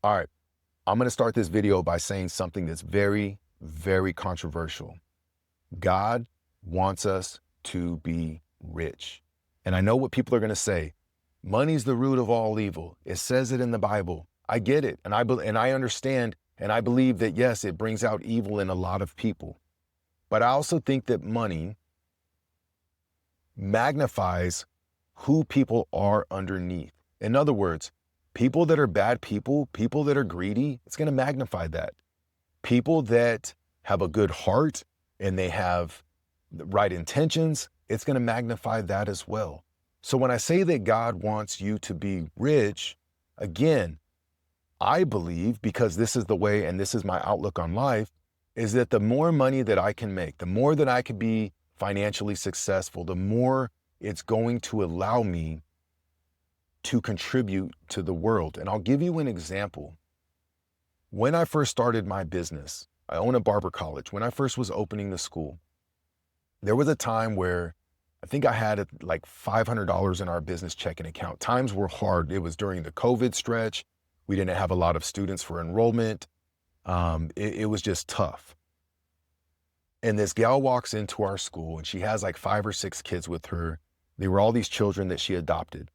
All right, I'm going to start this video by saying something that's very, very controversial. God wants us to be rich. And I know what people are going to say. Money's the root of all evil. It says it in the Bible. I get it. And I understand. And I believe that, yes, it brings out evil in a lot of people. But I also think that money magnifies who people are underneath. In other words, people that are bad people that are greedy, it's going to magnify that. People that have a good heart and they have the right intentions, it's going to magnify that as well. So when I say that God wants you to be rich, again, I believe, because this is the way and this is my outlook on life, is that the more money that I can make, the more that I can be financially successful, the more it's going to allow me to contribute to the world. And I'll give you an example. When I first started my business, I own a barber college. When I first was opening the school, there was a time where I think I had like $500 in our business checking account. Times were hard. It was during the COVID stretch. We didn't have a lot of students for enrollment. It was just tough. And this gal walks into our school and she has like 5 or 6 kids with her. They were all these children that she adopted.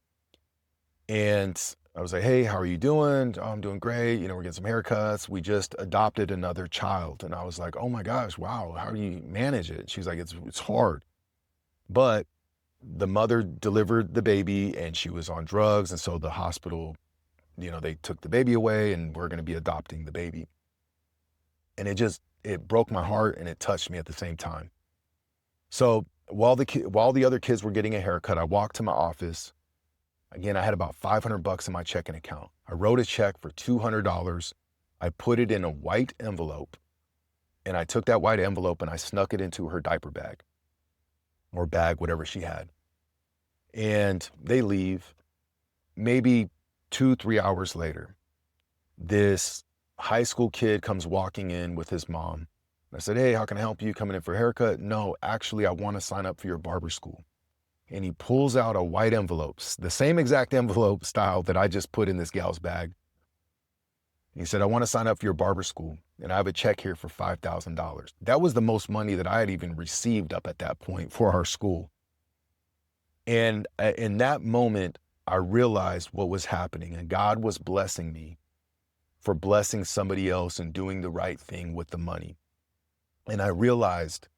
And I was like, hey, how are you doing? Oh, I'm doing great. We're getting some haircuts. We just adopted another child. And I was like, oh my gosh, wow, how do you manage it? She's like, it's hard. But the mother delivered the baby and she was on drugs. And so the hospital, they took the baby away and we're going to be adopting the baby. And it broke my heart and it touched me at the same time. So while the other kids were getting a haircut, I walked to my office. Again, I had about $500 in my checking account. I wrote a check for $200. I put it in a white envelope, and I took that white envelope and I snuck it into her diaper bag or bag, whatever she had. And they leave. Maybe 2-3 hours later, this high school kid comes walking in with his mom. I said, hey, how can I help you? Coming in for a haircut? No, actually, I want to sign up for your barber school. And he pulls out a white envelope, the same exact envelope style that I just put in this gal's bag. He said, I want to sign up for your barber school, and I have a check here for $5,000. That was the most money that I had even received up at that point for our school. And in that moment, I realized what was happening, and God was blessing me for blessing somebody else and doing the right thing with the money. And I realized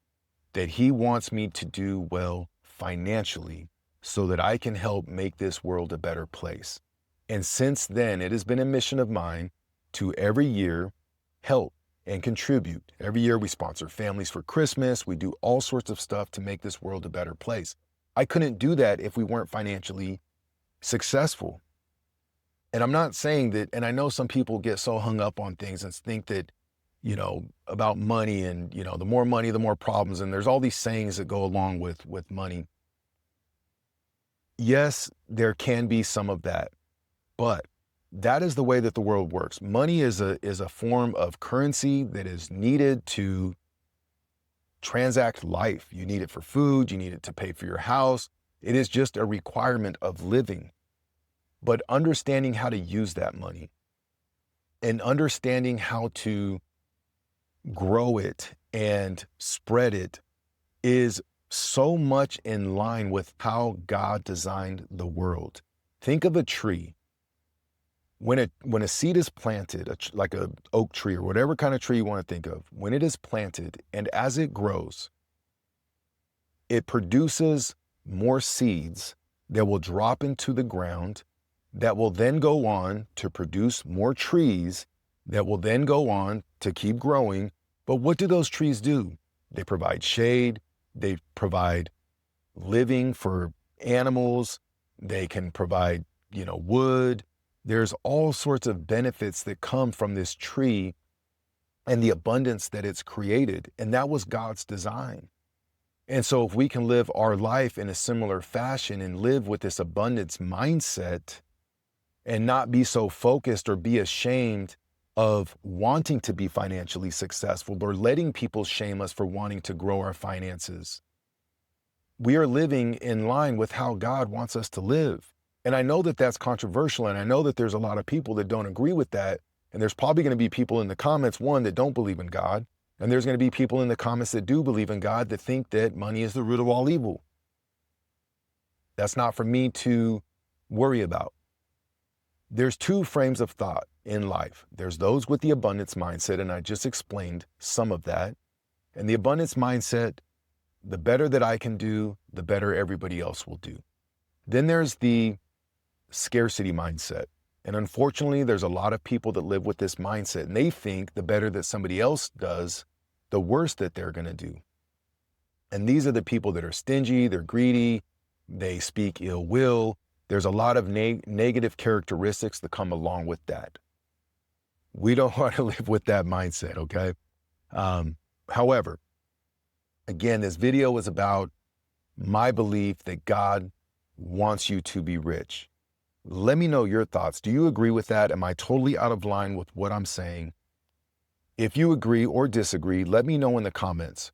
that He wants me to do well financially so that I can help make this world a better place. And since then, it has been a mission of mine to every year help and contribute. Every year we sponsor families for Christmas. We do all sorts of stuff to make this world a better place. I couldn't do that if we weren't financially successful. And I'm not saying that, and I know some people get so hung up on things and think that, about money and, the more money, the more problems. And there's all these sayings that go along with money. Yes, there can be some of that, but that is the way that the world works. Money is a form of currency that is needed to transact life. You need it for food. You need it to pay for your house. It is just a requirement of living. But understanding how to use that money and understanding how to grow it and spread it is so much in line with how God designed the world. Think of a tree. When a seed is planted, like an oak tree or whatever kind of tree you want to think of, when it is planted and as it grows, it produces more seeds that will drop into the ground that will then go on to produce more trees that will then go on to keep growing. But what do those trees do? They provide shade. They provide living for animals. They can provide, wood. There's all sorts of benefits that come from this tree and the abundance that it's created. And that was God's design. And so if we can live our life in a similar fashion and live with this abundance mindset and not be so focused or be ashamed of wanting to be financially successful or letting people shame us for wanting to grow our finances, we are living in line with how God wants us to live. And I know that that's controversial, and I know that there's a lot of people that don't agree with that, And there's probably going to be people in the comments, one, that don't believe in God. And there's going to be people in the comments that do believe in God that think that money is the root of all evil. That's not for me to worry about. There's two frames of thought in life. There's those with the abundance mindset, and I just explained some of that. And the abundance mindset, the better that I can do, the better everybody else will do. Then there's the scarcity mindset. And unfortunately, there's a lot of people that live with this mindset, and they think the better that somebody else does, the worse that they're going to do. And these are the people that are stingy, they're greedy, they speak ill will. There's a lot of negative characteristics that come along with that. We don't want to live with that mindset, okay? However, again, this video is about my belief that God wants you to be rich. Let me know your thoughts. Do you agree with that? Am I totally out of line with what I'm saying? If you agree or disagree, let me know in the comments.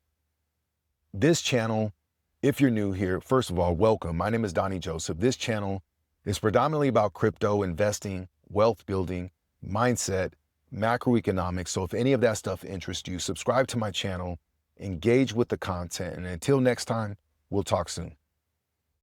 This channel, if you're new here, first of all, welcome. My name is Donnie Joseph. This channel is predominantly about crypto, investing, wealth building, mindset, macroeconomics. So if any of that stuff interests you, subscribe to my channel, engage with the content, and until next time, we'll talk soon.